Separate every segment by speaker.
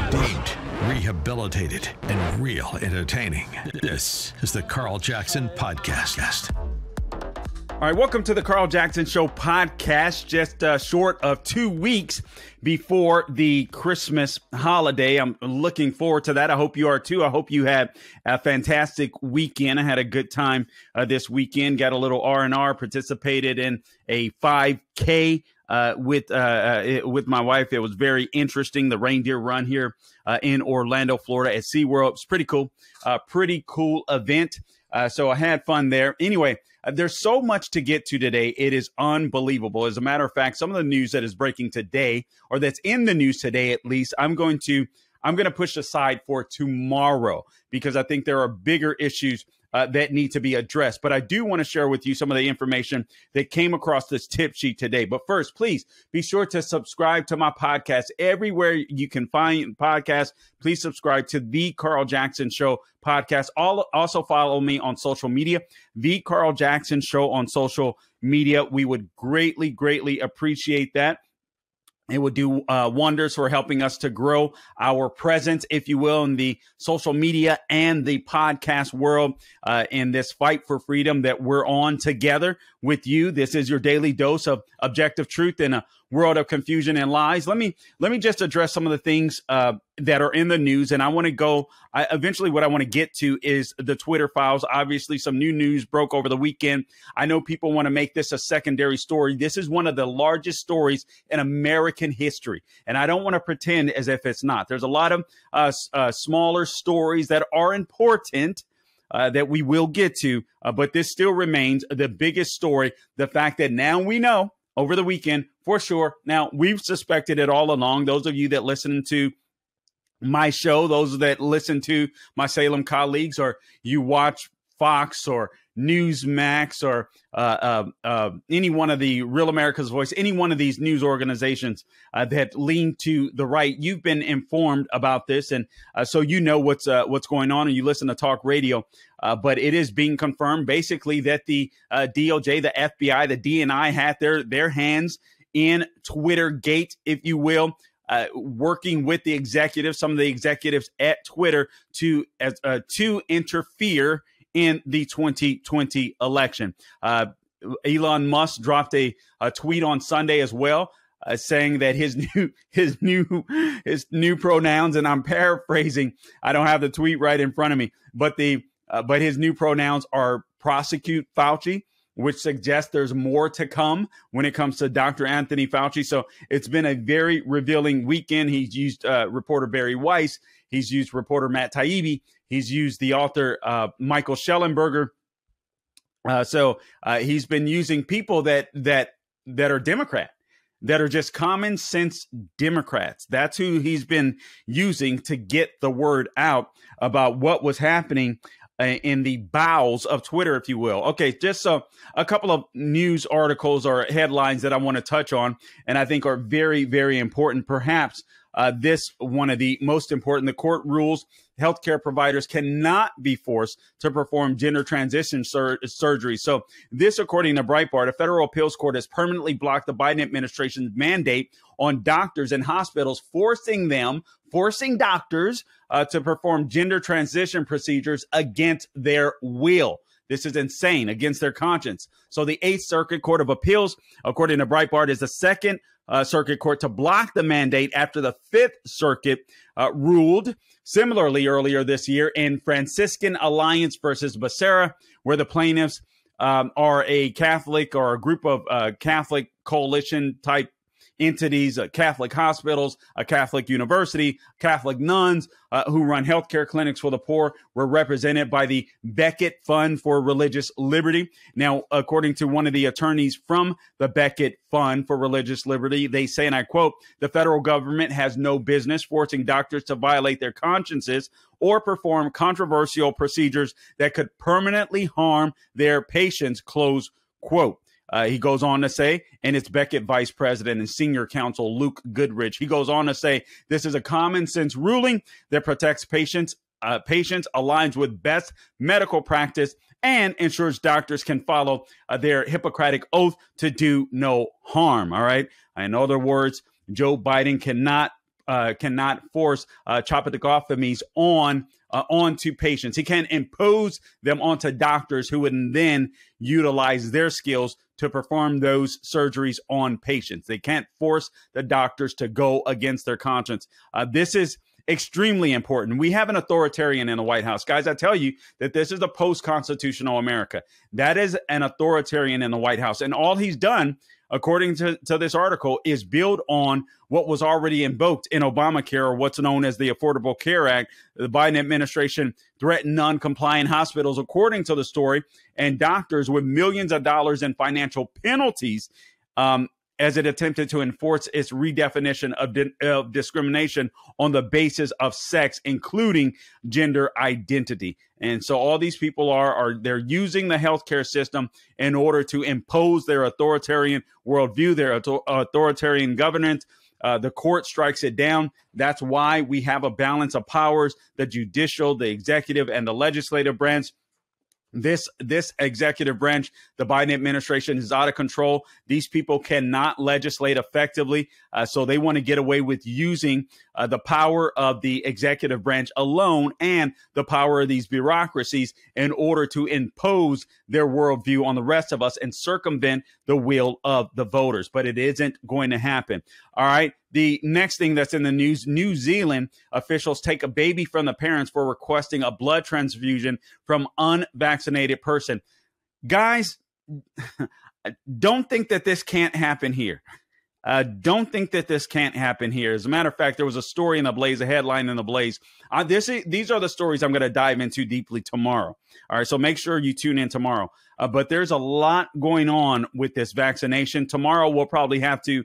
Speaker 1: redeemed, rehabilitated, and real entertaining. This is the Carl Jackson Podcast.
Speaker 2: All right, welcome to the Carl Jackson Show podcast. Just short of 2 weeks before the Christmas holiday. I'm looking forward to that. I hope you are too. I hope you had a fantastic weekend. I had a good time this weekend. Got a little R&R, participated in a 5K with my wife. It was very interesting. The reindeer run here in Orlando, Florida at SeaWorld. It's pretty cool. Pretty cool event. So I had fun there. Anyway, there's so much to get to today. It is unbelievable. As a matter of fact, some of the news that is breaking today, or that's in the news today at least, I'm going to push aside for tomorrow because I think there are bigger issues that need to be addressed. But I do want to share with you some of the information that came across this tip sheet today. But first, please be sure to subscribe to my podcast everywhere you can find podcasts. Please subscribe to the Carl Jackson Show podcast. Also follow me on social media, the Carl Jackson Show on social media. We would greatly, greatly appreciate that. It would do wonders for helping us to grow our presence, if you will, in the social media and the podcast world in this fight for freedom that we're on together with you. This is your daily dose of objective truth in a world of confusion and lies. Let me just address some of the things that are in the news. And I want to go eventually what I want to get to is the Twitter files. Obviously, some new news broke over the weekend. I know people want to make this a secondary story. This is one of the largest stories in American history. And I don't want to pretend as if it's not. There's a lot of smaller stories that are important that we will get to. But this still remains the biggest story. The fact that now we know over the weekend for sure. Now, we've suspected it all along. Those of you that listen to my show, those that listen to my Salem colleagues, or you watch Fox or Newsmax or any one of the Real America's Voice, any one of these news organizations that lean to the right, you've been informed about this. And so you know what's going on, and you listen to talk radio. But it is being confirmed basically that the DOJ, the FBI, the DNI had their hands in Twitter gate, if you will, working with the executives, some of the executives at Twitter to interfere in the 2020 election. Elon Musk dropped a tweet on Sunday as well, saying that his new pronouns, and I'm paraphrasing, I don't have the tweet right in front of me, but his new pronouns are prosecute Fauci, which suggests there's more to come when it comes to Dr. Anthony Fauci. So it's been a very revealing weekend. He's used reporter Barry Weiss. He's used reporter Matt Taibbi. He's used the author Michael Schellenberger. So he's been using people that are Democrat, that are just common sense Democrats. That's who he's been using to get the word out about what was happening in the bowels of Twitter, if you will. Okay, just a couple of news articles or headlines that I want to touch on, and I think are very, very important. Perhaps this one of the most important. The court rules healthcare providers cannot be forced to perform gender transition surgery. So this, according to Breitbart, a federal appeals court has permanently blocked the Biden administration's mandate on doctors and hospitals, forcing doctors to perform gender transition procedures against their will. This is insane, against their conscience. So the Eighth Circuit Court of Appeals, according to Breitbart, is the second circuit court to block the mandate after the Fifth Circuit ruled similarly earlier this year in Franciscan Alliance versus Becerra, where the plaintiffs are a Catholic or a group of Catholic coalition type entities, Catholic hospitals, a Catholic university, Catholic nuns who run healthcare clinics for the poor, were represented by the Becket Fund for Religious Liberty. Now, according to one of the attorneys from the Becket Fund for Religious Liberty, they say, and I quote, "The federal government has no business forcing doctors to violate their consciences or perform controversial procedures that could permanently harm their patients," close quote. He goes on to say, and it's Becket Vice President and Senior Counsel Luke Goodrich. He goes on to say, "This is a common sense ruling that protects patients, aligns with best medical practice, and ensures doctors can follow their Hippocratic oath to do no harm." All right. In other words, Joe Biden cannot chopathectomies onto patients. He can't impose them onto doctors who would then utilize their skills to perform those surgeries on patients. They can't force the doctors to go against their conscience. This is extremely important. We have an authoritarian in the White House. Guys, I tell you that this is a post-constitutional America. That is an authoritarian in the White House. And all he's done, according to this article, is build on what was already invoked in Obamacare, or what's known as the Affordable Care Act. The Biden administration threatened non-compliant hospitals, according to the story, and doctors with millions of dollars in financial penalties as it attempted to enforce its redefinition of discrimination on the basis of sex, including gender identity. And so all these people they're using the healthcare system in order to impose their authoritarian worldview, their authoritarian governance. The court strikes it down. That's why we have a balance of powers: the judicial, the executive, and the legislative branch. This executive branch, the Biden administration, is out of control. These people cannot legislate effectively, so they want to get away with using the power of the executive branch alone and the power of these bureaucracies in order to impose their worldview on the rest of us and circumvent the will of the voters. But it isn't going to happen. All right. The next thing that's in the news: New Zealand officials take a baby from the parents for requesting a blood transfusion from unvaccinated person. Guys, don't think that this can't happen here. Don't think that this can't happen here. As a matter of fact, there was a story in the Blaze, a headline in the Blaze. These are the stories I'm going to dive into deeply tomorrow. All right, so make sure you tune in tomorrow. But there's a lot going on with this vaccination. Tomorrow, we'll probably have to,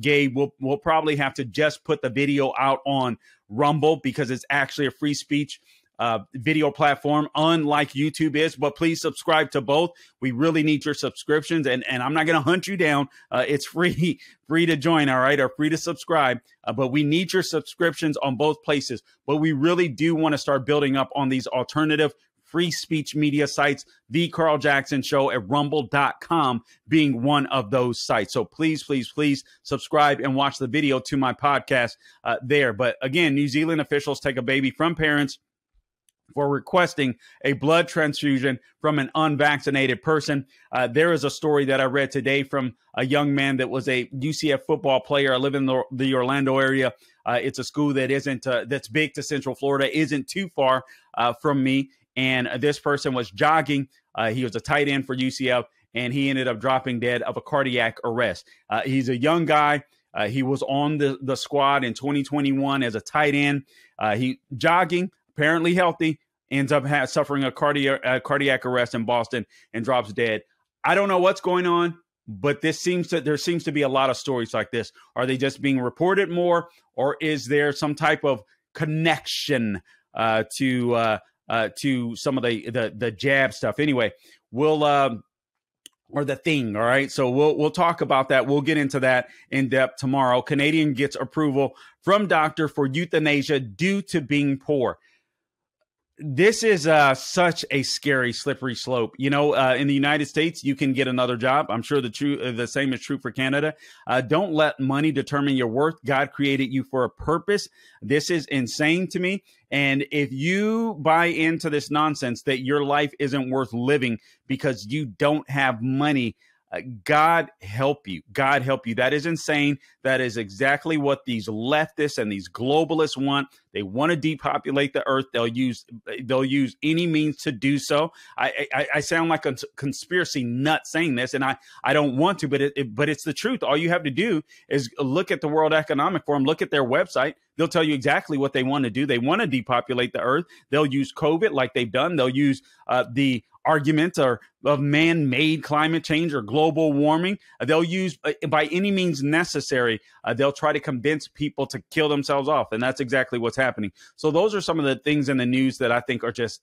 Speaker 2: Gabe, we'll probably have to just put the video out on Rumble, because it's actually a free speech video platform, unlike YouTube is. But please subscribe to both. We really need your subscriptions, and I'm not going to hunt you down. It's free to join, all right, or free to subscribe. But we need your subscriptions on both places. But we really do want to start building up on these alternative free speech media sites, The Carl Jackson Show at rumble.com being one of those sites. So please, please, please subscribe and watch the video to my podcast there. But again, New Zealand officials take a baby from parents for requesting a blood transfusion from an unvaccinated person. There is a story that I read today from a young man that was a UCF football player. I live in the Orlando area. It's a school that isn't that's big to Central Florida, isn't too far from me. And this person was jogging. He was a tight end for UCF, and he ended up dropping dead of a cardiac arrest. He's a young guy. He was on the squad in 2021 as a tight end. He jogging, apparently healthy, ends up suffering a cardiac arrest in Boston and drops dead. I don't know what's going on, but there seems to be a lot of stories like this. Are they just being reported more, or is there some type of connection to some of the jab stuff? Anyway, or the thing. All right. So we'll talk about that. We'll get into that in depth tomorrow. Canadian gets approval from doctor for euthanasia due to being poor. This is such a scary, slippery slope. You know, in the United States, you can get another job. I'm sure the same is true for Canada. Don't let money determine your worth. God created you for a purpose. This is insane to me. And if you buy into this nonsense that your life isn't worth living because you don't have money, God help you. God help you. That is insane. That is exactly what these leftists and these globalists want. They want to depopulate the earth. They'll use any means to do so. I sound like a conspiracy nut saying this, and I don't want to, but it's the truth. All you have to do is look at the World Economic Forum, look at their website. They'll tell you exactly what they want to do. They want to depopulate the earth. They'll use COVID like they've done. They'll use the argument of man-made climate change or global warming. They'll use by any means necessary. They'll try to convince people to kill themselves off, and that's exactly what's happening. So those are some of the things in the news that I think are just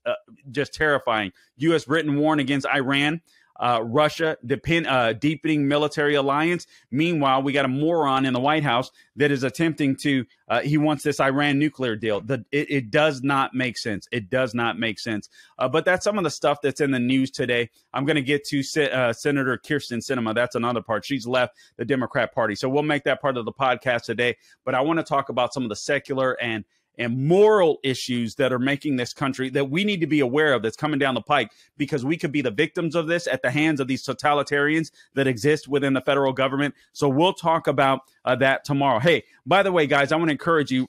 Speaker 2: terrifying. U.S. written warn against Iran. Russia deepening military alliance. Meanwhile, we got a moron in the White House that is attempting to, he wants this Iran nuclear deal. It does not make sense. It does not make sense. But that's some of the stuff that's in the news today. I'm going to get to Senator Kyrsten Sinema. That's another part. She's left the Democrat Party. So we'll make that part of the podcast today. But I want to talk about some of the secular and moral issues that are making this country that we need to be aware of that's coming down the pike, because we could be the victims of this at the hands of these totalitarians that exist within the federal government. So we'll talk about that tomorrow. Hey, by the way, guys, I want to encourage you.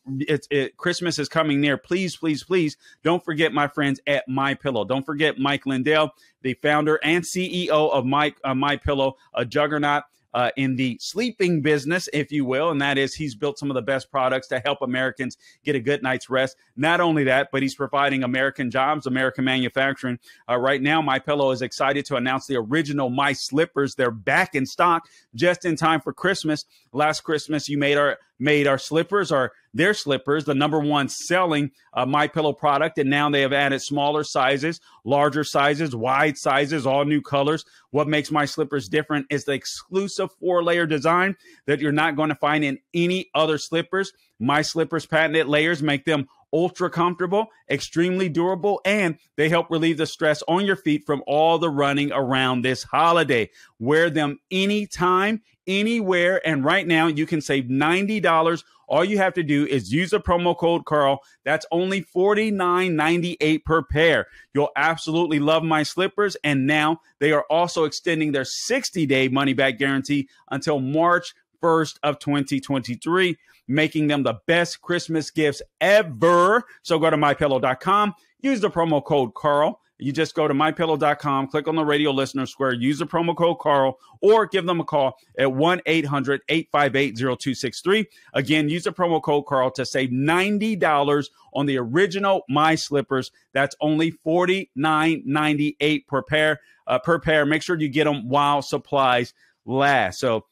Speaker 2: Christmas is coming near. Please, please, please don't forget my friends at MyPillow. Don't forget Mike Lindell, the founder and CEO of MyPillow, a juggernaut in the sleeping business, if you will. And that is, he's built some of the best products to help Americans get a good night's rest. Not only that, but he's providing American jobs, American manufacturing. Right now, MyPillow is excited to announce the original My Slippers. They're back in stock just in time for Christmas. Last Christmas, you made our slippers, or their slippers, the number one selling MyPillow product. And now they have added smaller sizes, larger sizes, wide sizes, all new colors. What makes My Slippers different is the exclusive 4-layer design that you're not going to find in any other slippers. My Slippers patented layers make them ultra comfortable, extremely durable, and they help relieve the stress on your feet from all the running around this holiday. Wear them anytime, anywhere, and right now you can save $90. All you have to do is use the promo code Carl. That's only $49.98 per pair. You'll absolutely love My Slippers, and now they are also extending their 60-day money-back guarantee until March 1st of 2023, making them the best Christmas gifts ever. So go to MyPillow.com, use the promo code Carl. You just go to MyPillow.com, click on the radio listener square, use the promo code Carl, or give them a call at 1-800-858-0263. Again, use the promo code Carl to save $90 on the original My Slippers. That's only $49.98 per pair. Make sure you get them while supplies last. So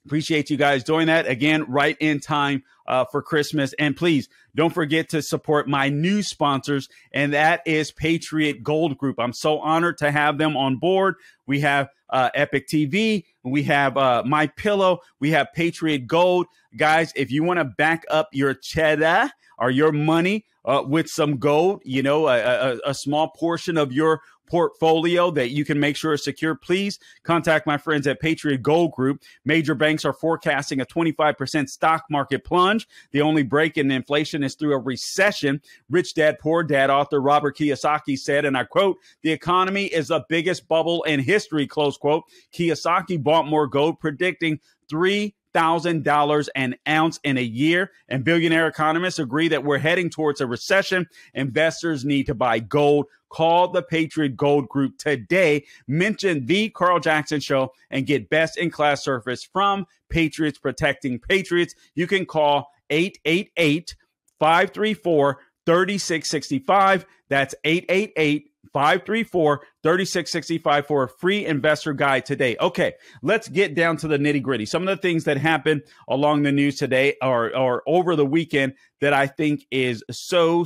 Speaker 2: appreciate you guys doing that. Again, right in time for Christmas. And please don't forget to support my new sponsors, and that is Patriot Gold Group. I'm so honored to have them on board. We have Epic TV, we have MyPillow, we have Patriot Gold. Guys, if you want to back up your cheddar or your money with some gold, you know, a small portion of your portfolio that you can make sure is secure, please contact my friends at Patriot Gold Group. Major banks are forecasting a 25% stock market plunge. The only break in inflation is through a recession. Rich Dad, Poor Dad author Robert Kiyosaki said, and I quote, "The economy is the biggest bubble in history," close quote. Kiyosaki bought more gold, predicting $3,000 an ounce in a year. And billionaire economists agree that we're heading towards a recession. Investors need to buy gold. Call the Patriot Gold Group today. Mention the Carl Jackson Show and get best-in-class service from Patriots Protecting Patriots. You can call 888-534-3665. That's 888-534-3665 for a free investor guide today. Okay, let's get down to the nitty-gritty. Some of the things that happened along the news today or over the weekend that I think is so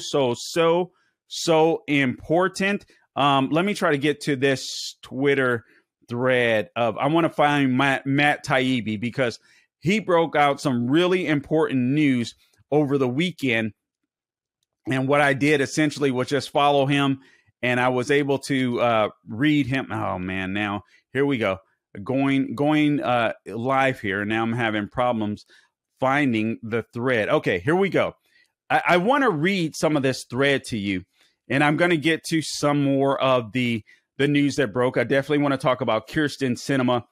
Speaker 2: important. Let me try to get to this Twitter thread of, I want to find Matt Taibbi, because he broke out some really important news over the weekend. And what I did essentially was just follow him, and I was able to read him. Oh man, now here we go. Going live here. Now I'm having problems finding the thread. Okay, here we go. I want to read some of this thread to you, and I'm going to get to some more of the news that broke. I definitely want to talk about Kyrsten Sinema,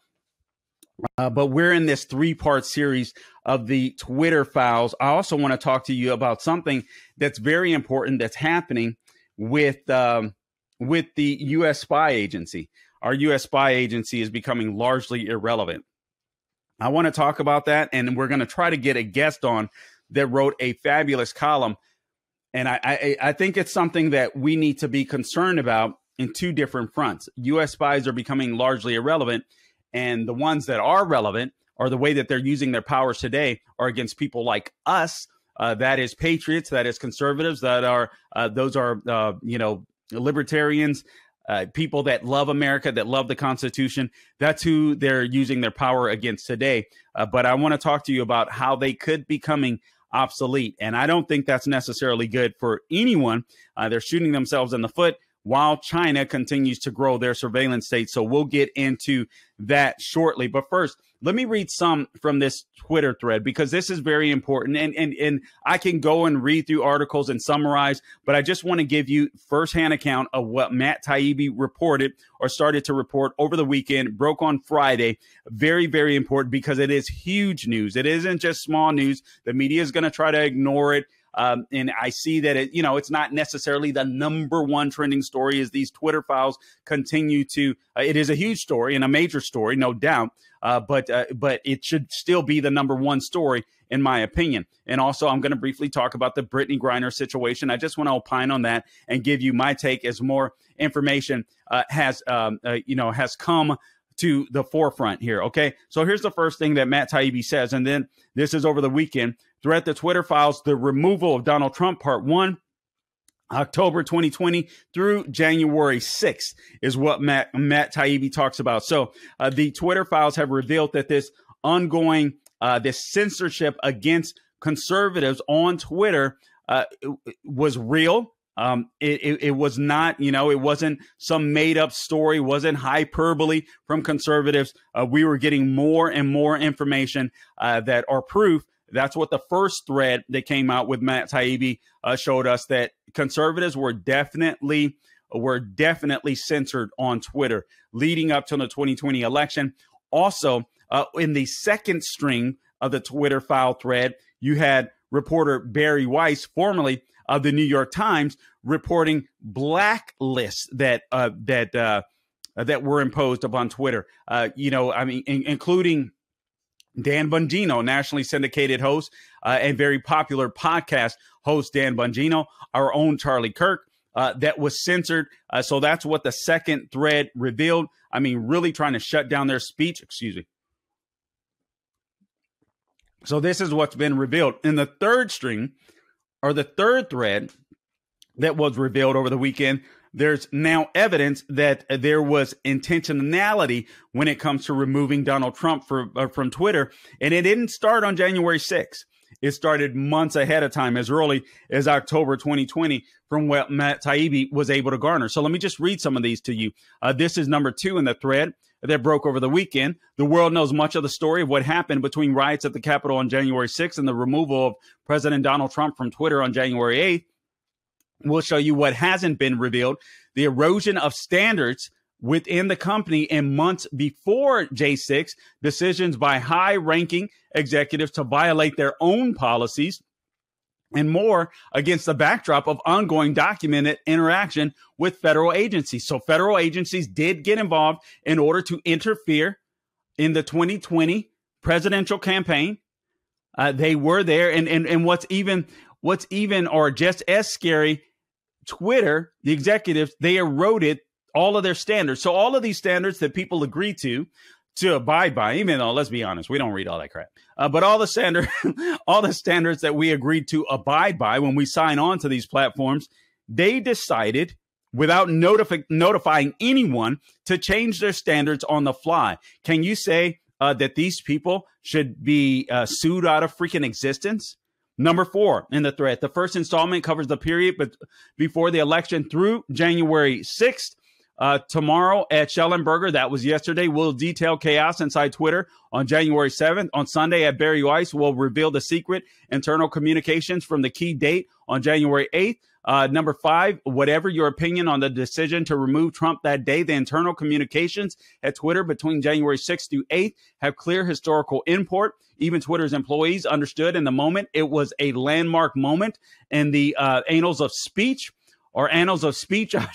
Speaker 2: but we're in this 3-part series of the Twitter files. I also want to talk to you about something that's very important that's happening with the U.S. spy agency. Our U.S. spy agency is becoming largely irrelevant. I want to talk about that, and we're going to try to get a guest on that wrote a fabulous column. And I think it's something that we need to be concerned about in 2 different fronts. U.S. spies are becoming largely irrelevant, and the ones that are relevant, or the way that they're using their powers today, are against people like us. That is patriots, that is conservatives, that are those are libertarians, people that love America, that love the Constitution. That's who they're using their power against today. But I want to talk to you about how they could be coming obsolete. And I don't think that's necessarily good for anyone. They're shooting themselves in the foot while China continues to grow their surveillance state. So we'll get into that shortly. But first, let me read some from this Twitter thread, because this is very important. And I can go and read through articles and summarize, but I just want to give you firsthand account of what Matt Taibbi reported or started to report over the weekend, broke on Friday. Very, very important, because it is huge news. It isn't just small news. The media is going to try to ignore it. And I see that it's not necessarily the number one trending story as these Twitter files continue to. It is a huge story and a major story, no doubt. But it should still be the number one story, in my opinion. And also, I'm going to briefly talk about the Brittany Griner situation. I just want to opine on that and give you my take as more information has come to the forefront here. Okay, so here's the first thing that Matt Taibbi says, and then this is over the weekend. Threat the Twitter files, the removal of Donald Trump, part 1, October 2020 through January 6th is what Matt Taibbi talks about. So the Twitter files have revealed that this ongoing this censorship against conservatives on Twitter was real. It was not, it wasn't some made up story, wasn't hyperbole from conservatives. We were getting more and more information that are proof. That's what the first thread that came out with Matt Taibbi showed us, that conservatives were definitely censored on Twitter leading up to the 2020 election. Also, in the second string of the Twitter file thread, you had reporter Barry Weiss, formerly of the New York Times, reporting blacklists that were imposed upon Twitter. Including Dan Bongino, nationally syndicated host and very popular podcast host Dan Bongino, our own Charlie Kirk, that was censored. So that's what the second thread revealed. Really trying to shut down their speech. Excuse me. So this is what's been revealed. In the third string, or the third thread that was revealed over the weekend, there's now evidence that there was intentionality when it comes to removing Donald Trump from Twitter. And it didn't start on January 6th. It started months ahead of time, as early as October 2020, from what Matt Taibbi was able to garner. So let me just read some of these to you. This is number 2 in the thread that broke over the weekend. The world knows much of the story of what happened between riots at the Capitol on January 6th and the removal of President Donald Trump from Twitter on January 8th. We'll show you what hasn't been revealed: the erosion of standards within the company in months before J6, decisions by high-ranking executives to violate their own policies, and more against the backdrop of ongoing documented interaction with federal agencies. So federal agencies did get involved in order to interfere in the 2020 presidential campaign. They were there. And what's even or just as scary, Twitter, the executives, they eroded all of their standards. So all of these standards that people agree to abide by, even though, let's be honest, we don't read all that crap. But all the standards that we agreed to abide by when we sign on to these platforms, they decided, without notifying anyone, to change their standards on the fly. Can you say that these people should be sued out of freaking existence? Number 4 in the thread, the first installment covers the period before the election through January 6th. Tomorrow at Schellenberger, that was yesterday, we'll detail chaos inside Twitter. On January 7th, on Sunday at Barry Weiss, we'll reveal the secret internal communications from the key date on January 8th. Number 5, whatever your opinion on the decision to remove Trump that day, the internal communications at Twitter between January 6th through 8th have clear historical import. Even Twitter's employees understood in the moment it was a landmark moment in the annals of speech. Or annals of speech, I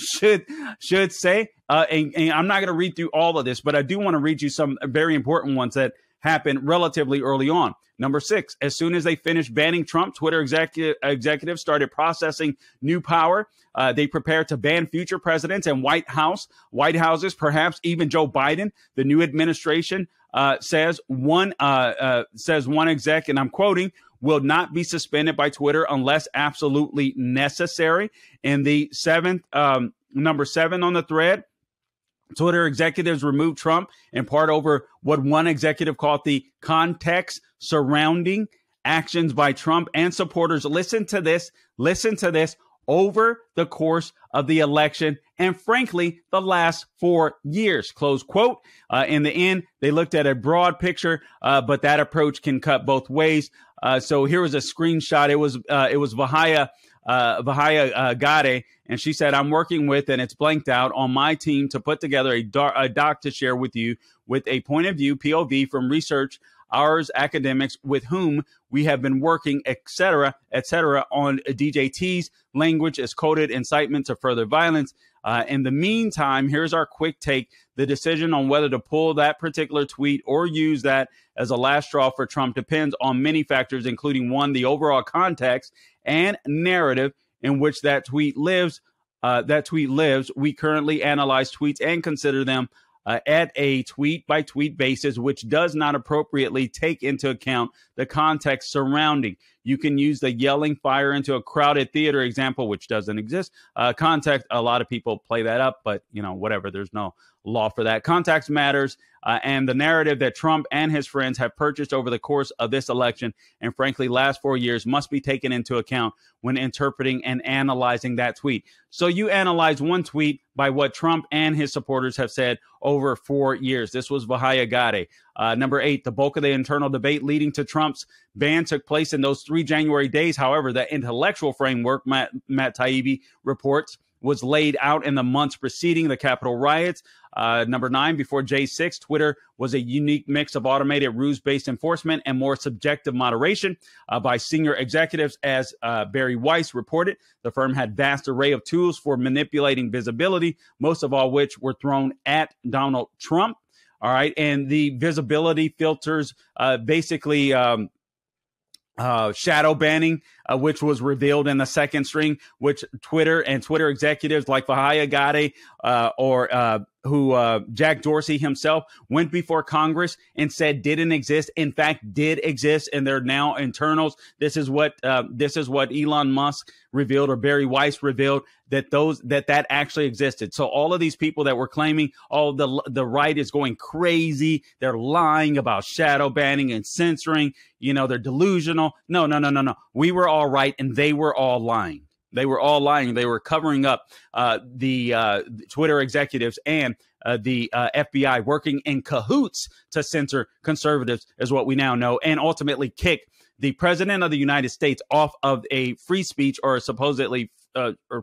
Speaker 2: should say. And I'm not going to read through all of this, but I do want to read you some very important ones that happened relatively early on. Number 6, as soon as they finished banning Trump, Twitter executives started processing new power. They prepared to ban future presidents and White Houses, perhaps even Joe Biden. The new administration says one exec, and I'm quoting, will not be suspended by Twitter unless absolutely necessary. And the seventh Number 7 on the thread, Twitter executives removed Trump in part over what one executive called the context surrounding actions by Trump and supporters. Listen to this. Over the course of the election and, frankly, the last 4 years, close quote. In the end, they looked at a broad picture, but that approach can cut both ways. So here was a screenshot. It was Vahaya Gade, and she said, "I'm working with, and it's blanked out, on my team to put together a doc to share with you with a point of view, POV, from research, ours academics with whom we have been working, et cetera, on DJT's language as coded incitement to further violence. In the meantime, here's our quick take. The decision on whether to pull that particular tweet or use that as a last straw for Trump depends on many factors, including 1, the overall context and narrative in which that tweet lives. We currently analyze tweets and consider them at a tweet-by-tweet basis, which does not appropriately take into account the context surrounding. You can use the yelling fire into a crowded theater example, which doesn't exist. Context, a lot of people play that up, but, whatever. There's no law for that. Context matters, and the narrative that Trump and his friends have purchased over the course of this election and, frankly, last 4 years must be taken into account when interpreting and analyzing that tweet. So you analyze one tweet by what Trump and his supporters have said over 4 years. This was Vahaya Gade. Number 8, the bulk of the internal debate leading to Trump's ban took place in those 3 January days. However, the intellectual framework, Matt Taibbi reports, was laid out in the months preceding the Capitol riots. Number 9, before J6, Twitter was a unique mix of automated rules-based enforcement and more subjective moderation by senior executives. As Barry Weiss reported, the firm had vast array of tools for manipulating visibility, most of all which were thrown at Donald Trump. All right. And the visibility filters basically shadow banning, which was revealed in the second string, which Twitter and Twitter executives like Vahaya Gade who Jack Dorsey himself went before Congress and said didn't exist. In fact, did exist, and they're now internals. This is what Elon Musk revealed, or Barry Weiss revealed, that actually existed. So all of these people that were claiming, the right is going crazy, they're lying about shadow banning and censoring, they're delusional. No. We were all right, and they were all lying. They were all lying. They were covering up the Twitter executives and the FBI working in cahoots to censor conservatives, is what we now know, and ultimately kick the president of the United States off of a free speech, or supposedly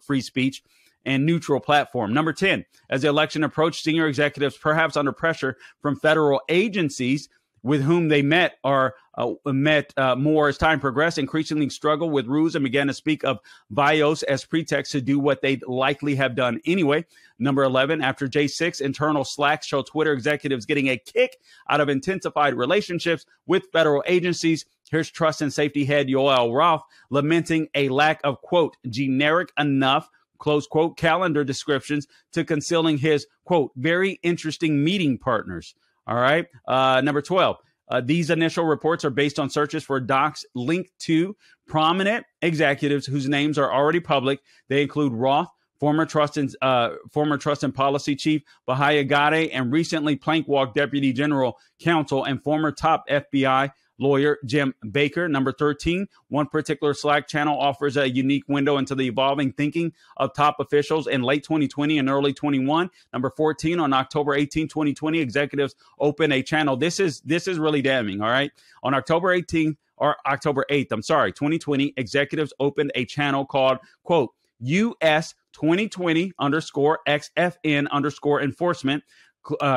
Speaker 2: free speech and neutral platform. Number 10, as the election approached, senior executives, perhaps under pressure from federal agencies with whom they met more as time progressed, increasingly struggled with rules and began to speak of bios as pretext to do what they'd likely have done anyway. Number 11, after J6, internal slacks show Twitter executives getting a kick out of intensified relationships with federal agencies. Here's trust and safety head Yoel Roth lamenting a lack of, quote, generic enough, close quote, calendar descriptions to concealing his, quote, very interesting meeting partners. All right. Number 12, these initial reports are based on searches for docs linked to prominent executives whose names are already public. They include Roth, former Trust and Policy Chief Vahaya Gade, and recently Plankwalk Deputy General Counsel and former top FBI lawyer Jim Baker. Number 13, one particular Slack channel offers a unique window into the evolving thinking of top officials in late 2020 and early 21. Number 14, on October 18, 2020, executives open a channel. This is really damning. All right. On October 8th, 2020, executives opened a channel called, quote, US 2020 _XFN enforcement,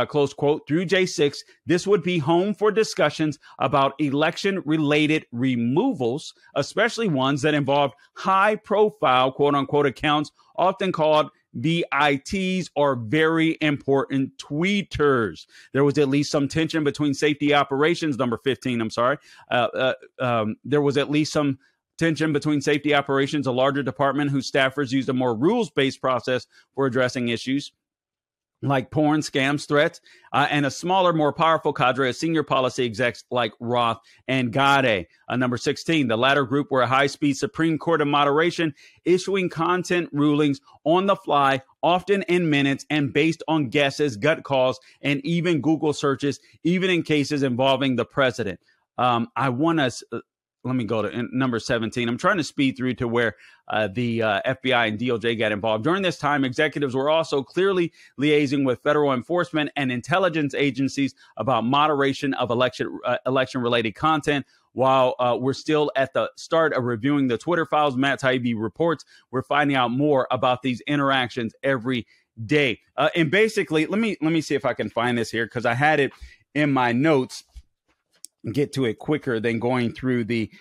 Speaker 2: close quote, through J6. This would be home for discussions about election-related removals, especially ones that involve high-profile, quote-unquote, accounts, often called VITs, or very important tweeters. There was at least some tension between safety operations, number 15, there was at least some tension between safety operations, a larger department whose staffers used a more rules-based process for addressing issues, like porn, scams, threats, and a smaller, more powerful cadre of senior policy execs like Roth and Gade. Number 16, the latter group were a high-speed Supreme Court of moderation, issuing content rulings on the fly, often in minutes and based on guesses, gut calls, and even Google searches, even in cases involving the president. Let me go to number 17. I'm trying to speed through to where the FBI and DOJ got involved. During this time, executives were also clearly liaising with federal enforcement and intelligence agencies about moderation of election-related content. While we're still at the start of reviewing the Twitter files, Matt Taibbi reports, we're finding out more about these interactions every day. And basically, let me see if I can find this here, because I had it in my notes. Get to it quicker than going through the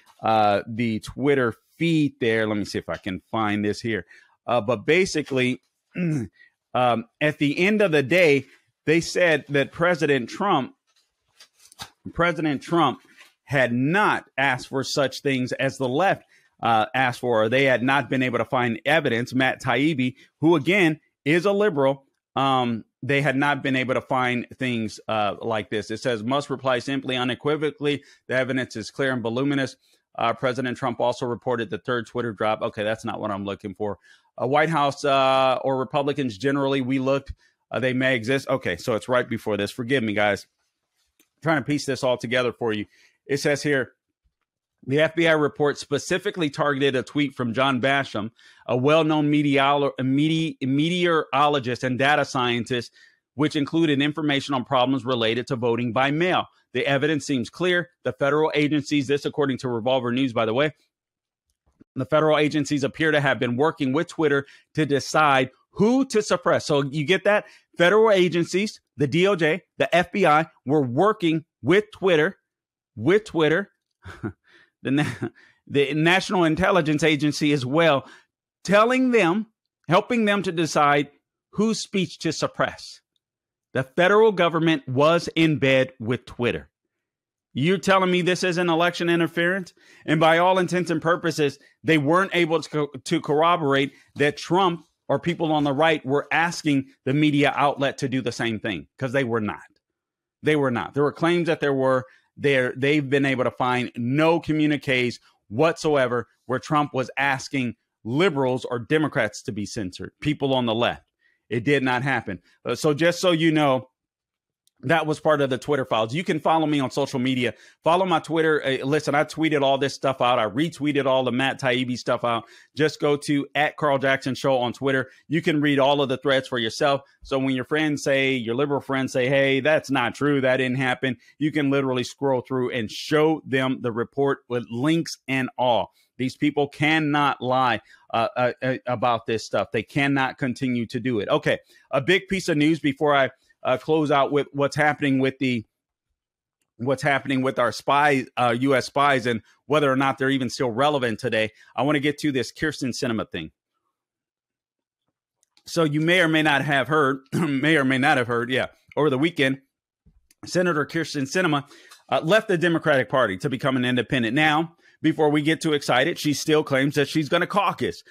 Speaker 2: Twitter feed there. Let me see if I can find this here. But basically, at the end of the day, they said that President Trump had not asked for such things as the left asked for, or they had not been able to find evidence. Matt Taibbi, who again is a liberal, they had not been able to find things like this. It says, must reply simply, unequivocally. The evidence is clear and voluminous. President Trump also reported the third Twitter drop. Okay, that's not what I'm looking for. White House or Republicans generally, we looked, they may exist. Okay, so it's right before this. Forgive me, guys. I'm trying to piece this all together for you. It says here, the FBI report specifically targeted a tweet from John Basham, a well-known meteorologist and data scientist, which included information on problems related to voting by mail. The evidence seems clear. The federal agencies, this according to Revolver News, by the way, the federal agencies appear to have been working with Twitter to decide who to suppress. So you get that? Federal agencies, the DOJ, the FBI, were working with Twitter, the National Intelligence Agency as well, helping them to decide whose speech to suppress. The federal government was in bed with Twitter. You're telling me this isn't election interference? And by all intents and purposes, they weren't able to corroborate that Trump or people on the right were asking the media outlet to do the same thing, because they were not. They were not. There were claims that there were. They've been able to find no communiques whatsoever where Trump was asking liberals or Democrats to be censored, people on the left. It did not happen. So just so you know, that was part of the Twitter files. You can follow me on social media. Follow my Twitter. Listen, I tweeted all this stuff out. I retweeted all the Matt Taibbi stuff out. Just go to @CarlJacksonShow on Twitter. You can read all of the threads for yourself. So when your liberal friends say, hey, that's not true, that didn't happen, you can literally scroll through and show them the report with links and all. These people cannot lie about this stuff. They cannot continue to do it. Okay, a big piece of news before I close out with what's happening with our spies, U.S. spies, and whether or not they're even still relevant today. I want to get to this Kyrsten Sinema thing. So you may or may not have heard, over the weekend, Senator Kyrsten Sinema left the Democratic Party to become an independent. Now, before we get too excited, she still claims that she's going to caucus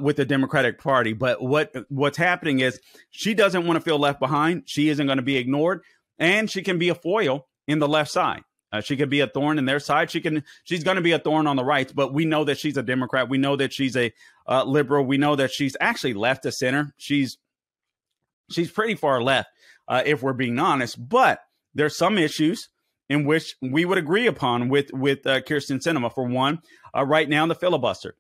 Speaker 2: with the Democratic Party. But what's happening is she doesn't want to feel left behind. She isn't going to be ignored, and she can be a foil in the left side. She could be a thorn in their side. She's going to be a thorn on the right, but we know that she's a Democrat. We know that she's a liberal. We know that she's actually left of center. She's pretty far left, if we're being honest. But there's some issues in which we would agree upon with Kyrsten Sinema. For one, right now, the filibuster.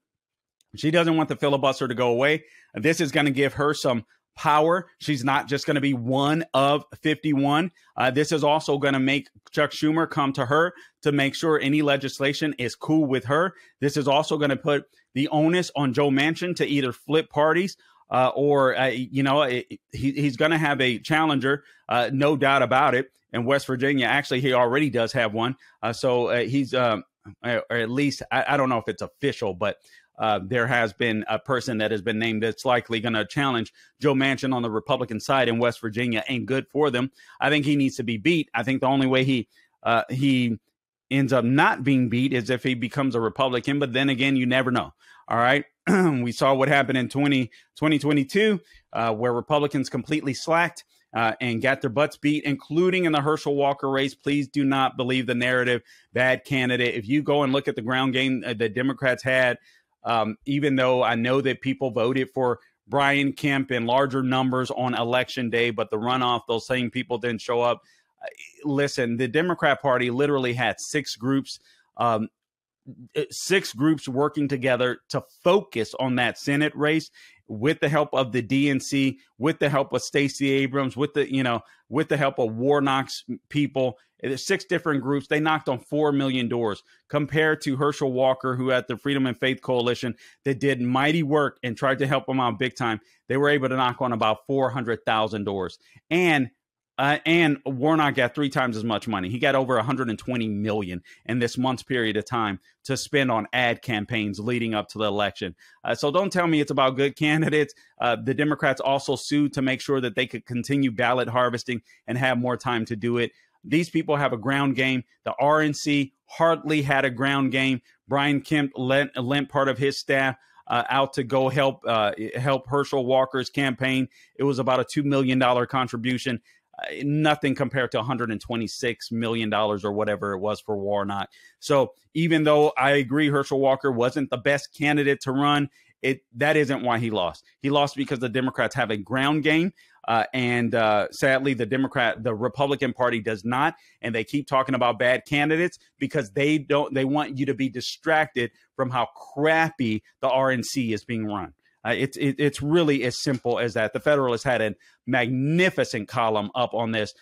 Speaker 2: She doesn't want the filibuster to go away. This is going to give her some power. She's not just going to be one of 51. This is also going to make Chuck Schumer come to her to make sure any legislation is cool with her. This is also going to put the onus on Joe Manchin to either flip parties or he's going to have a challenger, no doubt about it. In West Virginia, actually, he already does have one. So he's, or at least, I don't know if it's official, but there has been a person that has been named that's likely going to challenge Joe Manchin on the Republican side in West Virginia. Ain't good for them. I think he needs to be beat. I think the only way he ends up not being beat is if he becomes a Republican. But then again, you never know. All right. We saw what happened in 2022, where Republicans completely slacked. and got their butts beat, including in the Herschel Walker race. Please do not believe the narrative, bad candidate. If you go and look at the ground game the Democrats had, even though I know that people voted for Brian Kemp in larger numbers on election day, but the runoff, those same people didn't show up. Listen, the Democrat Party literally had six groups working together to focus on that Senate race with the help of the DNC, with the help of Stacey Abrams, with the help of Warnock's people. There's six different groups. They knocked on 4 million doors compared to Herschel Walker, who had the Freedom and Faith Coalition that did mighty work and tried to help them out big time. They were able to knock on about 400,000 doors. And Warnock got 3 times as much money. He got over 120 million in this month's period of time to spend on ad campaigns leading up to the election. So don't tell me it's about good candidates. The Democrats also sued to make sure that they could continue ballot harvesting and have more time to do it. These people have a ground game. The RNC hardly had a ground game. Brian Kemp lent part of his staff out to go help Herschel Walker's campaign. It was about a $2 million contribution. Nothing compared to $126 million or whatever it was for Warnock. So even though I agree Herschel Walker wasn't the best candidate to run, that isn't why he lost. He lost because the Democrats have a ground game. And sadly, the Republican Party does not. And they keep talking about bad candidates because they want you to be distracted from how crappy the RNC is being run. It's really as simple as that. The Federalist had a magnificent column up on this,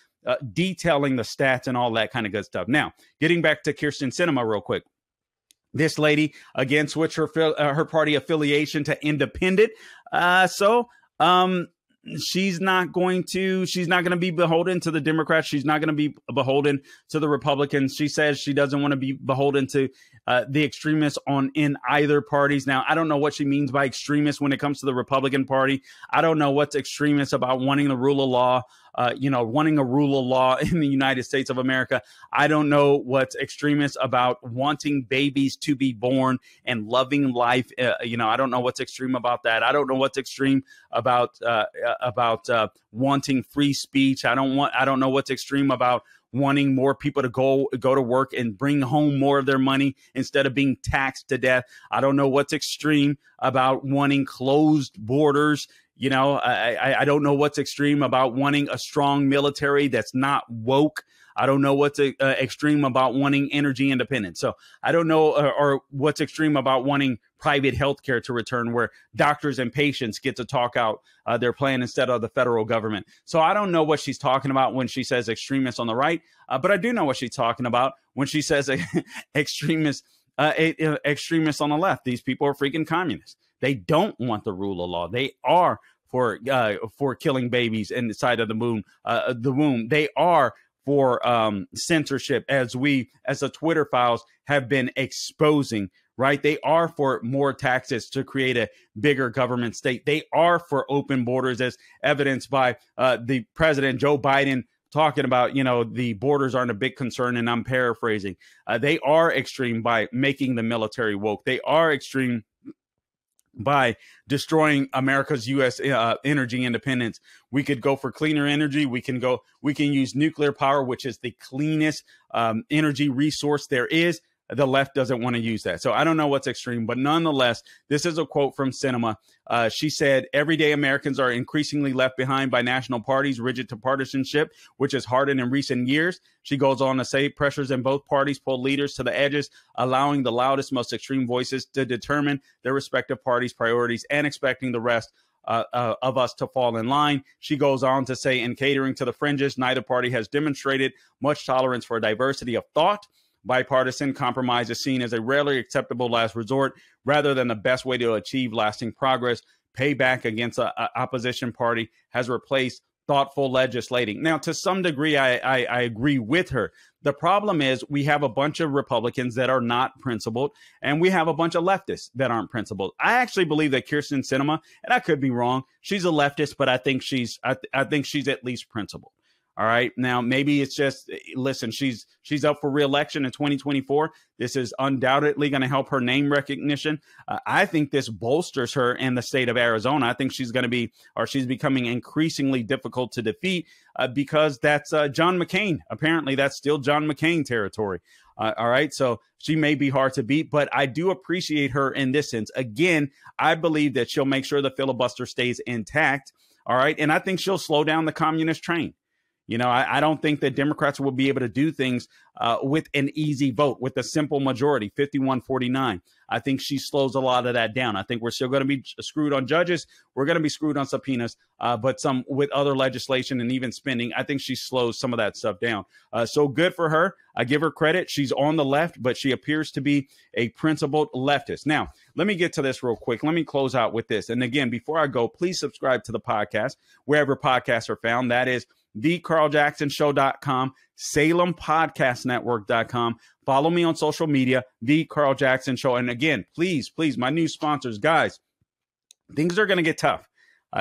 Speaker 2: detailing the stats and all that kind of good stuff. Now, getting back to Kyrsten Sinema real quick. This lady, again, switched her party affiliation to independent. She's not going to be beholden to the Democrats. She's not going to be beholden to the Republicans. She says she doesn't want to be beholden to the extremists in either parties. Now, I don't know what she means by extremists when it comes to the Republican Party. I don't know what's extremist about wanting the rule of law. Wanting a rule of law in the United States of America. I don't know what's extremist about wanting babies to be born and loving life. I don't know what's extreme about that. I don't know what's extreme about wanting free speech. I don't know what's extreme about wanting more people to go to work and bring home more of their money instead of being taxed to death. I don't know what's extreme about wanting closed borders. I don't know what's extreme about wanting a strong military that's not woke. I don't know what's extreme about wanting energy independence. So I don't know or what's extreme about wanting private healthcare to return where doctors and patients get to talk out their plan instead of the federal government. So I don't know what she's talking about when she says extremists on the right, but I do know what she's talking about when she says extremists on the left. These people are freaking communists. They don't want the rule of law. They are for killing babies inside of the womb. They are for censorship, as the Twitter files have been exposing, right? They are for more taxes to create a bigger government state. They are for open borders, as evidenced by the President Joe Biden talking about, the borders aren't a big concern, and I'm paraphrasing. They are extreme by making the military woke. They are extreme by destroying America's U.S. Energy independence. We could go for cleaner energy. We can use nuclear power, which is the cleanest energy resource there is. The left doesn't want to use that. So I don't know what's extreme, but nonetheless, this is a quote from Sinema. She said, everyday Americans are increasingly left behind by national parties rigid to partisanship, which has hardened in recent years. She goes on to say pressures in both parties pull leaders to the edges, allowing the loudest, most extreme voices to determine their respective parties' priorities and expecting the rest of us to fall in line. She goes on to say, in catering to the fringes, neither party has demonstrated much tolerance for diversity of thought. Bipartisan compromise is seen as a rarely acceptable last resort rather than the best way to achieve lasting progress. Payback against an opposition party has replaced thoughtful legislating. Now, to some degree, I agree with her. The problem is we have a bunch of Republicans that are not principled, and we have a bunch of leftists that aren't principled. I actually believe that Kyrsten Sinema, and I could be wrong, she's a leftist, but I think she's at least principled. All right. Now, maybe it's just, listen, she's up for re-election in 2024. This is undoubtedly going to help her name recognition. I think this bolsters her in the state of Arizona. I think she's becoming increasingly difficult to defeat because that's John McCain. Apparently, that's still John McCain territory. All right. So she may be hard to beat, but I do appreciate her in this sense. Again, I believe that she'll make sure the filibuster stays intact. All right. And I think she'll slow down the communist train. You know, I don't think that Democrats will be able to do things with an easy vote, with a simple majority, 51-49. I think she slows a lot of that down. I think we're still going to be screwed on judges. We're going to be screwed on subpoenas, but some with other legislation and even spending. I think she slows some of that stuff down. So good for her. I give her credit. She's on the left, but she appears to be a principled leftist. Now, let me get to this real quick. Let me close out with this. And again, before I go, please subscribe to the podcast, wherever podcasts are found. That is thecarljacksonshow.com, salempodcastnetwork.com. Follow me on social media, The Carl Jackson Show. And again, please, my new sponsors, guys, things are going to get tough.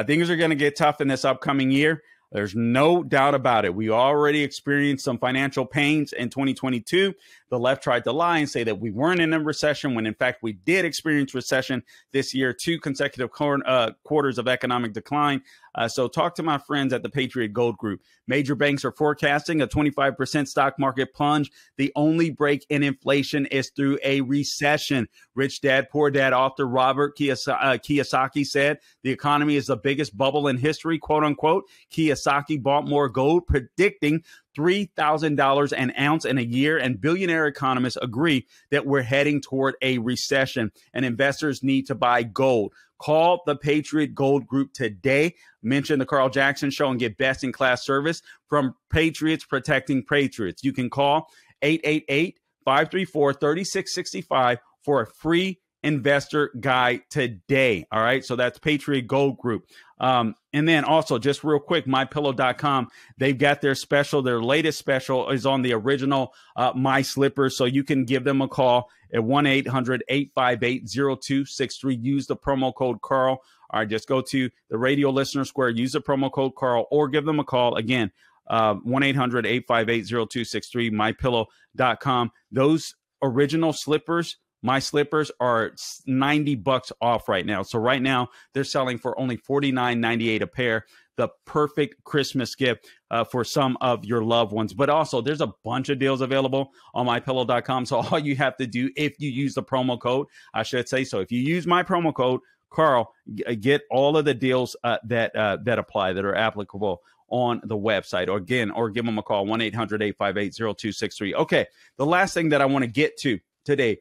Speaker 2: Things are going to get tough in this upcoming year. There's no doubt about it. We already experienced some financial pains in 2022. The left tried to lie and say that we weren't in a recession when, in fact, we did experience recession this year, 2 consecutive quarters of economic decline. So talk to my friends at the Patriot Gold Group. Major banks are forecasting a 25% stock market plunge. The only break in inflation is through a recession. Rich Dad, Poor Dad author Robert Kiyosaki said the economy is the biggest bubble in history, quote unquote. Kiyosaki bought more gold, predicting $3,000 an ounce in a year, and billionaire economists agree that we're heading toward a recession and investors need to buy gold. Call the Patriot Gold Group today. Mention the Carl Jackson Show and get best-in-class service from Patriots Protecting Patriots. You can call 888-534-3665 for a free investor guide today. All right. So that's Patriot Gold Group. And then also just real quick, mypillow.com, they've got their special. Their latest special is on the original My Slippers. So you can give them a call at 1-800-858-0263. Use the promo code Carl. All right. Just go to the Radio Listener Square, use the promo code Carl, or give them a call again. 1-800-858-0263, mypillow.com. Those original slippers, My Slippers, are $90 off right now. So right now they're selling for only $49.98 a pair. The perfect Christmas gift for some of your loved ones. But also there's a bunch of deals available on mypillow.com. So all you have to do, if you use the promo code, I should say, so if you use my promo code, Carl, get all of the deals that apply, that are applicable on the website, or give them a call, 1-800-858-0263. Okay, the last thing that I want to get to today,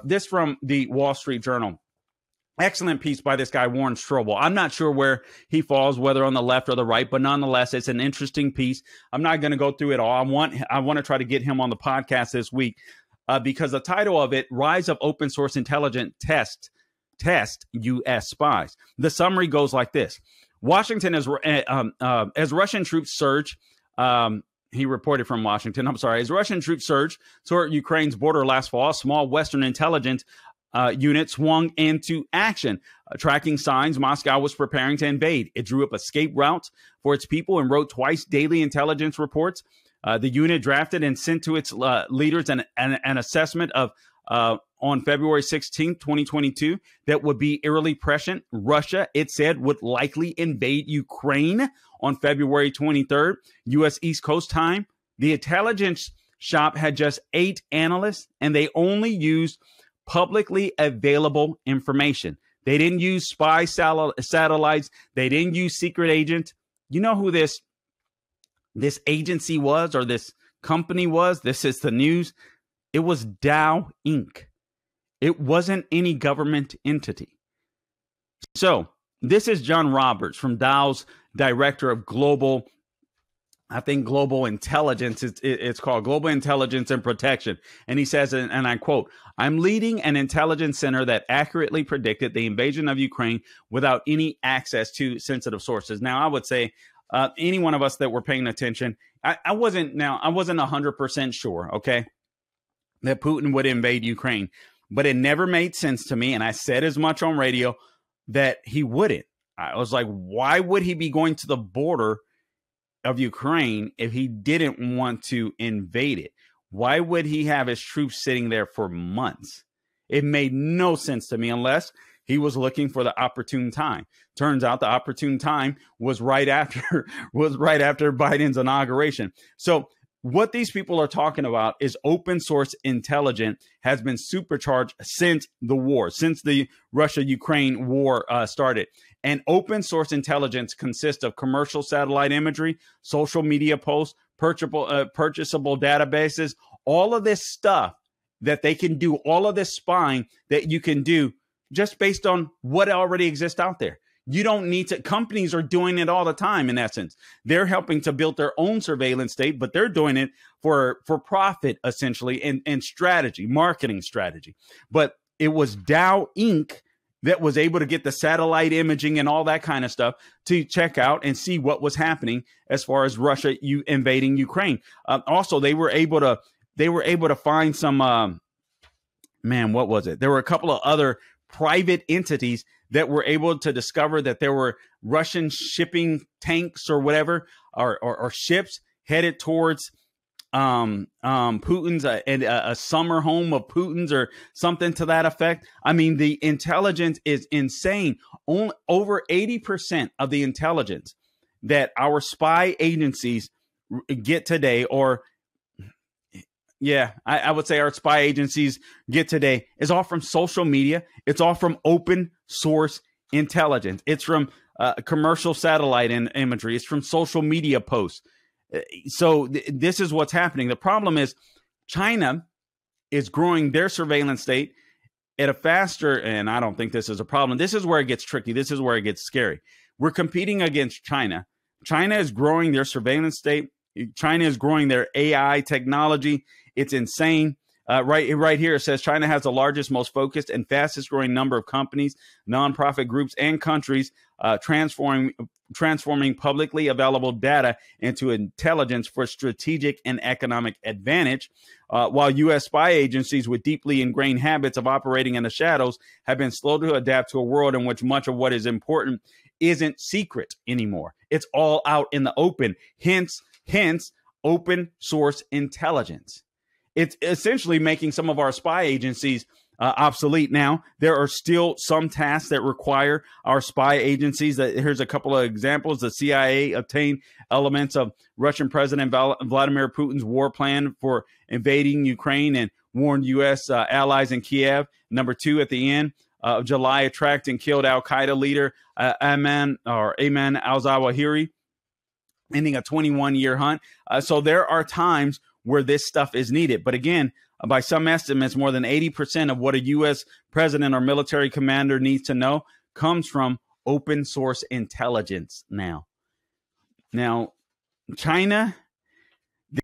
Speaker 2: this from the Wall Street Journal. Excellent piece by this guy, Warren Strobel. I'm not sure where he falls, whether on the left or the right, but nonetheless, it's an interesting piece. I'm not going to go through it all. I want to try to get him on the podcast this week because the title of it, Rise of Open Source Intelligence Test U.S. Spies. The summary goes like this. Washington, as Russian troops surge, he reported from Washington, as Russian troops surged toward Ukraine's border last fall, small Western intelligence unit swung into action. Tracking signs Moscow was preparing to invade. It drew up escape routes for its people and wrote twice daily intelligence reports. The unit drafted and sent to its leaders an assessment of on February 16, 2022, that would be eerily prescient. Russia, it said, would likely invade Ukraine on February 23rd, U.S. East Coast time. The intelligence shop had just 8 analysts, and they only used publicly available information. They didn't use spy satellites. They didn't use secret agents. You know who this agency was, or this company was? This is the news. It was Dow Inc. It wasn't any government entity. So this is John Roberts from Dow's director of global intelligence. It's called Global Intelligence and Protection. And he says, and I quote, "I'm leading an intelligence center that accurately predicted the invasion of Ukraine without any access to sensitive sources." Now, I would say any one of us that were paying attention, I wasn't 100% sure, okay, that Putin would invade Ukraine. But it never made sense to me, and I said as much on radio, that he wouldn't. I was like, why would he be going to the border of Ukraine if he didn't want to invade it? Why would he have his troops sitting there for months? It made no sense to me unless he was looking for the opportune time. Turns out the opportune time was right after Biden's inauguration. So what these people are talking about is open source intelligence has been supercharged since the war, since the Russia-Ukraine war started. And open source intelligence consists of commercial satellite imagery, social media posts, purchasable databases, all of this stuff that they can do, all of this spying that you can do just based on what already exists out there. You don't need to. Companies are doing it all the time. In essence, they're helping to build their own surveillance state, but they're doing it for profit, essentially, and strategy, marketing strategy. But it was Dow Inc. that was able to get the satellite imaging and all that kind of stuff to check out and see what was happening as far as Russia invading Ukraine. Also, they were able to find some. What was it? There were a couple of other private entities that were able to discover that there were Russian shipping tanks or whatever, or ships headed towards Putin's a summer home of Putin's or something to that effect. I mean, the intelligence is insane. Over 80% of the intelligence that our spy agencies get today, I would say our spy agencies get today, is all from social media. It's all from open source intelligence. It's from commercial satellite imagery. It's from social media posts. So this is what's happening. The problem is China is growing their surveillance state at a faster, and I don't think this is a problem. This is where it gets tricky. This is where it gets scary. We're competing against China. China is growing their surveillance state. China is growing their AI technology. It's insane. Right here, it says China has the largest, most focused, and fastest growing number of companies, nonprofit groups, and countries transforming publicly available data into intelligence for strategic and economic advantage, while U.S. spy agencies with deeply ingrained habits of operating in the shadows have been slow to adapt to a world in which much of what is important isn't secret anymore. It's all out in the open. Hence, open source intelligence. It's essentially making some of our spy agencies obsolete. Now, there are still some tasks that require our spy agencies. Here's a couple of examples. The CIA obtained elements of Russian President Vladimir Putin's war plan for invading Ukraine and warned U.S. allies in Kiev. Number 2, at the end of July, attracted and killed al-Qaeda leader Ayman al-Zawahiri, ending a 21-year hunt. So there are times where this stuff is needed. But again, by some estimates, more than 80% of what a U.S. president or military commander needs to know comes from open source intelligence now. Now, China,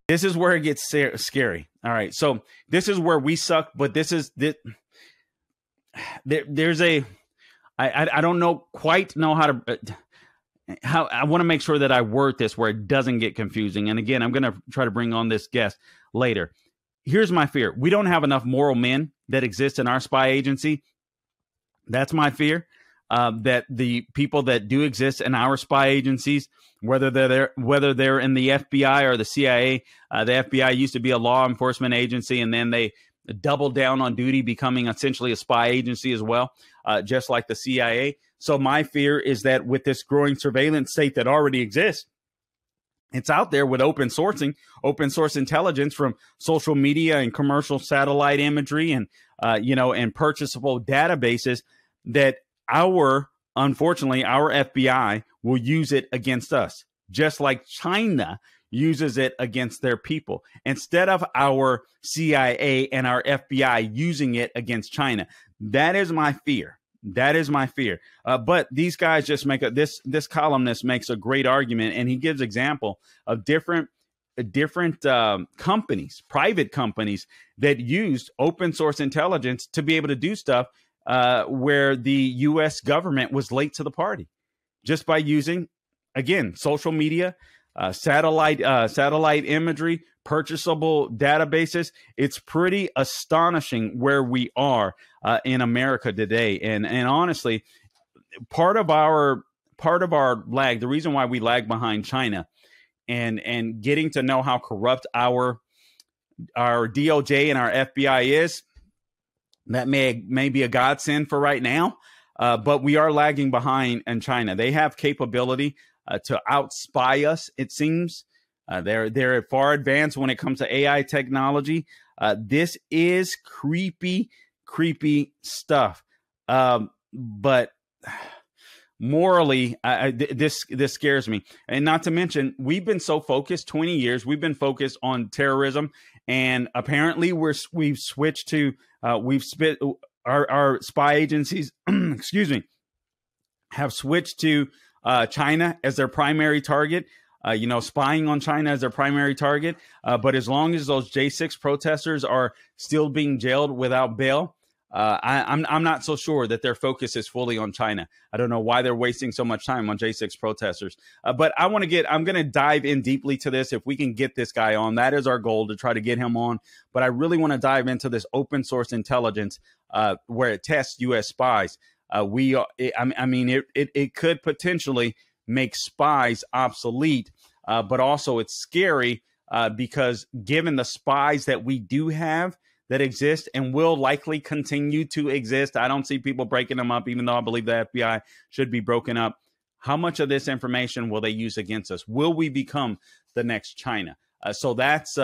Speaker 2: this is where it gets scary. All right, so this is where we suck, but I don't quite know how I want to make sure that I word this where it doesn't get confusing. And again, I'm going to try to bring on this guest later. Here's my fear. We don't have enough moral men that exist in our spy agency. That's my fear, that the people that do exist in our spy agencies, whether they're in the FBI or the CIA, the FBI used to be a law enforcement agency, and then they doubled down on duty, becoming essentially a spy agency as well, just like the CIA. So my fear is that with this growing surveillance state that already exists, it's out there with open source intelligence from social media and commercial satellite imagery and purchasable databases, that unfortunately our FBI will use it against us, just like China uses it against their people, instead of our CIA and our FBI using it against China. That is my fear. That is my fear. But these guys just make this columnist makes a great argument, and he gives example of different companies, private companies, that used open source intelligence to be able to do stuff where the U.S. government was late to the party, just by using, again, social media, satellite imagery, purchasable databases. It's pretty astonishing where we are in America today. And honestly, part of our lag, the reason why we lag behind China and getting to know how corrupt our DOJ and our FBI is, that may be a godsend for right now. But we are lagging behind in China. They have capability to outspy us, it seems. They're far advanced when it comes to AI technology. This is creepy stuff. But morally, this scares me. And not to mention, we've been so focused 20 years. We've been focused on terrorism, and apparently we've switched to our spy agencies. Excuse me, have switched to China as their primary target. Spying on China as their primary target. But as long as those J6 protesters are still being jailed without bail, I'm not so sure that their focus is fully on China. I don't know why they're wasting so much time on J6 protesters. But I'm going to dive in deeply to this. If we can get this guy on, that is our goal, to try to get him on. But I really want to dive into this open source intelligence where it tests U.S. spies. It could potentially make spies obsolete, but also it's scary because given the spies that we do have that exist and will likely continue to exist, I don't see people breaking them up, even though I believe the FBI should be broken up. How much of this information will they use against us? Will we become the next China? So that's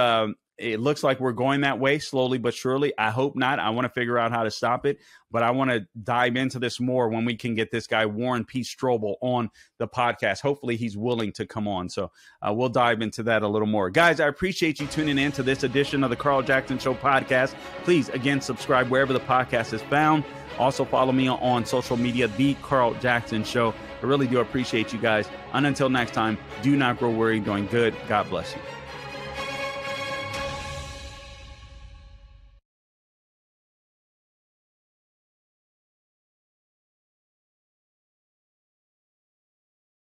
Speaker 2: it looks like we're going that way slowly but surely. I hope not. I want to figure out how to stop it, but I want to dive into this more when we can get this guy, Warren P. Strobel, on the podcast. Hopefully he's willing to come on. So we'll dive into that a little more. Guys, I appreciate you tuning in to this edition of the Carl Jackson Show podcast. Please, again, subscribe wherever the podcast is found. Also follow me on social media, The Carl Jackson Show. I really do appreciate you guys. And until next time, do not grow weary doing good. God bless you.